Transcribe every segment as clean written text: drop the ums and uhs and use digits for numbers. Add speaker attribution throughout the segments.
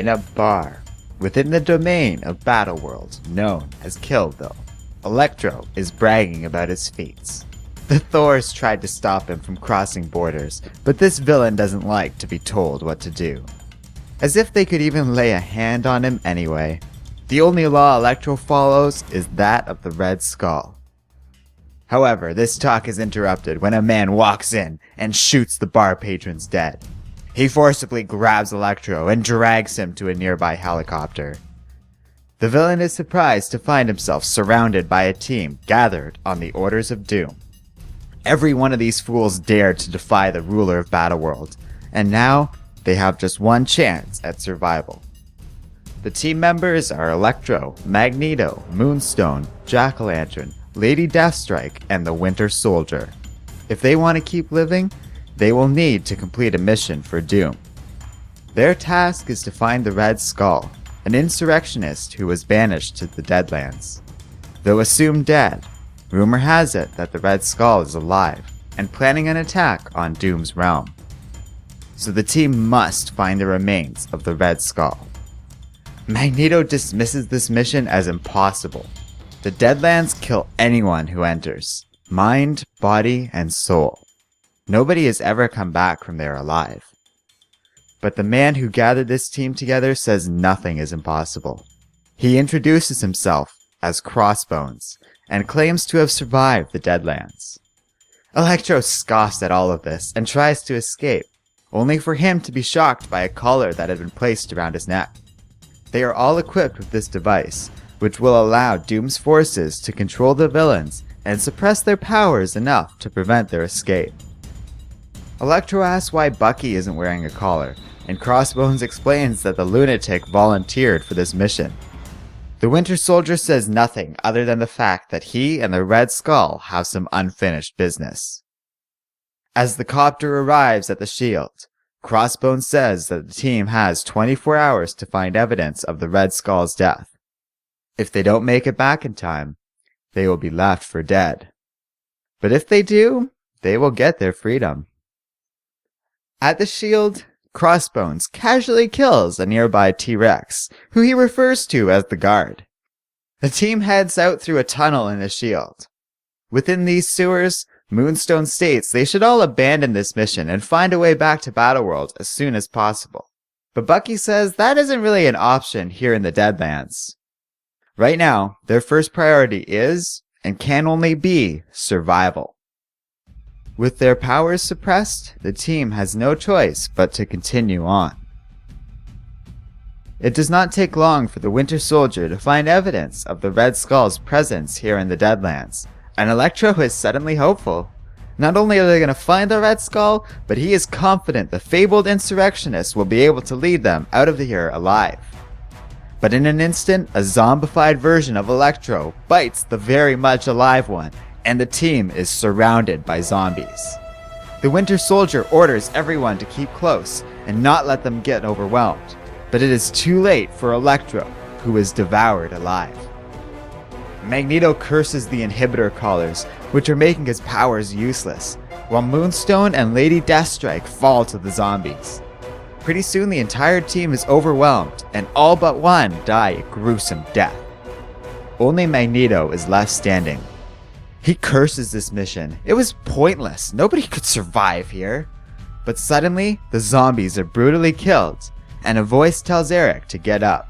Speaker 1: In a bar, within the domain of Battleworld, known as Killville, Electro is bragging about his feats. The Thors tried to stop him from crossing borders, but this villain doesn't like to be told what to do. As if they could even lay a hand on him anyway. The only law Electro follows is that of the Red Skull. However, this talk is interrupted when a man walks in and shoots the bar patrons dead. He forcibly grabs Electro and drags him to a nearby helicopter. The villain is surprised to find himself surrounded by a team gathered on the orders of doom. Every one of these fools dared to defy the ruler of Battleworld, and now they have just one chance at survival. The team members are Electro, Magneto, Moonstone, Jack-o'-lantern, Lady Deathstrike, and the Winter Soldier. If they want to keep living, they will need to complete a mission for Doom. Their task is to find the Red Skull, an insurrectionist who was banished to the Deadlands. Though assumed dead, rumor has it that the Red Skull is alive and planning an attack on Doom's realm. So the team must find the remains of the Red Skull. Magneto dismisses this mission as impossible. The Deadlands kill anyone who enters, mind, body, and soul. Nobody has ever come back from there alive. But the man who gathered this team together says nothing is impossible. He introduces himself as Crossbones and claims to have survived the Deadlands. Electro scoffs at all of this and tries to escape, only for him to be shocked by a collar that had been placed around his neck. They are all equipped with this device, which will allow Doom's forces to control the villains and suppress their powers enough to prevent their escape. Electro asks why Bucky isn't wearing a collar, and Crossbones explains that the lunatic volunteered for this mission. The Winter Soldier says nothing other than the fact that he and the Red Skull have some unfinished business. As the copter arrives at the shield, Crossbones says that the team has 24 hours to find evidence of the Red Skull's death. If they don't make it back in time, they will be left for dead. But if they do, they will get their freedom. At the shield, Crossbones casually kills a nearby T-Rex, who he refers to as the guard. The team heads out through a tunnel in the shield. Within these sewers, Moonstone states they should all abandon this mission and find a way back to Battleworld as soon as possible. But Bucky says that isn't really an option here in the Deadlands. Right now, their first priority is, and can only be, survival. With their powers suppressed, the team has no choice but to continue on. It does not take long for the Winter Soldier to find evidence of the Red Skull's presence here in the Deadlands, and Electro is suddenly hopeful. Not only are they going to find the Red Skull, but he is confident the fabled insurrectionists will be able to lead them out of here alive. But in an instant, a zombified version of Electro bites the very much alive one, and the team is surrounded by zombies. The Winter Soldier orders everyone to keep close and not let them get overwhelmed, but it is too late for Electro, who is devoured alive. Magneto curses the inhibitor collars, which are making his powers useless, while Moonstone and Lady Deathstrike fall to the zombies. Pretty soon the entire team is overwhelmed, and all but one die a gruesome death. Only Magneto is left standing. He curses this mission. It was pointless. Nobody could survive here. But suddenly, the zombies are brutally killed, and a voice tells Eric to get up.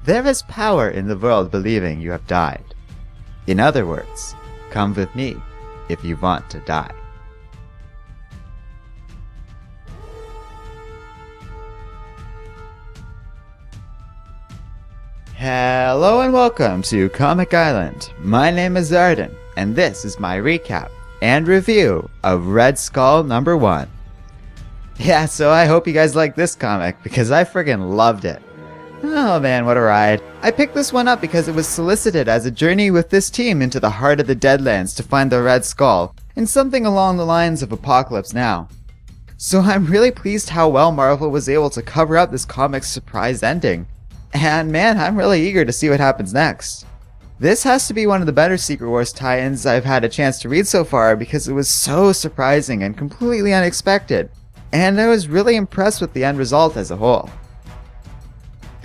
Speaker 1: There is power in the world believing you have died. In other words, come with me if you want to die. Hello and welcome to Comic Island. My name is Arden, and this is my recap and review of Red Skull #1. Yeah, so I hope you guys like this comic, because I friggin' loved it. Oh man, what a ride. I picked this one up because it was solicited as a journey with this team into the heart of the Deadlands to find the Red Skull, and something along the lines of Apocalypse Now. So I'm really pleased how well Marvel was able to cover up this comic's surprise ending. And man, I'm really eager to see what happens next. This has to be one of the better Secret Wars tie-ins I've had a chance to read so far, because it was so surprising and completely unexpected, and I was really impressed with the end result as a whole.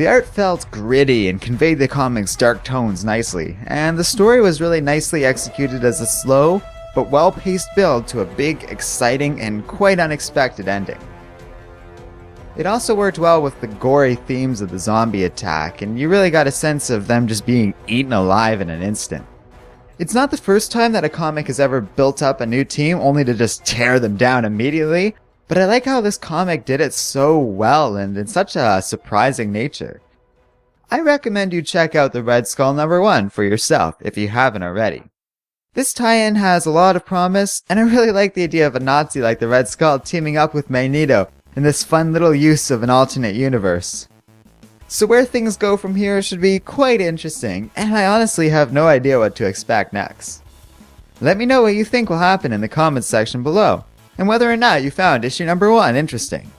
Speaker 1: The art felt gritty and conveyed the comic's dark tones nicely, and the story was really nicely executed as a slow but well-paced build to a big, exciting, and quite unexpected ending. It also worked well with the gory themes of the zombie attack, and you really got a sense of them just being eaten alive in an instant. It's not the first time that a comic has ever built up a new team only to just tear them down immediately, but I like how this comic did it so well and in such a surprising nature. I recommend you check out the Red Skull #1 for yourself if you haven't already. This tie-in has a lot of promise, and I really like the idea of a Nazi like the Red Skull teaming up with Magneto in this fun little use of an alternate universe. So where things go from here should be quite interesting, and I honestly have no idea what to expect next. Let me know what you think will happen in the comments section below, and whether or not you found issue #1 interesting.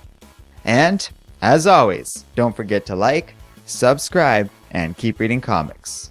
Speaker 1: And, as always, don't forget to like, subscribe, and keep reading comics.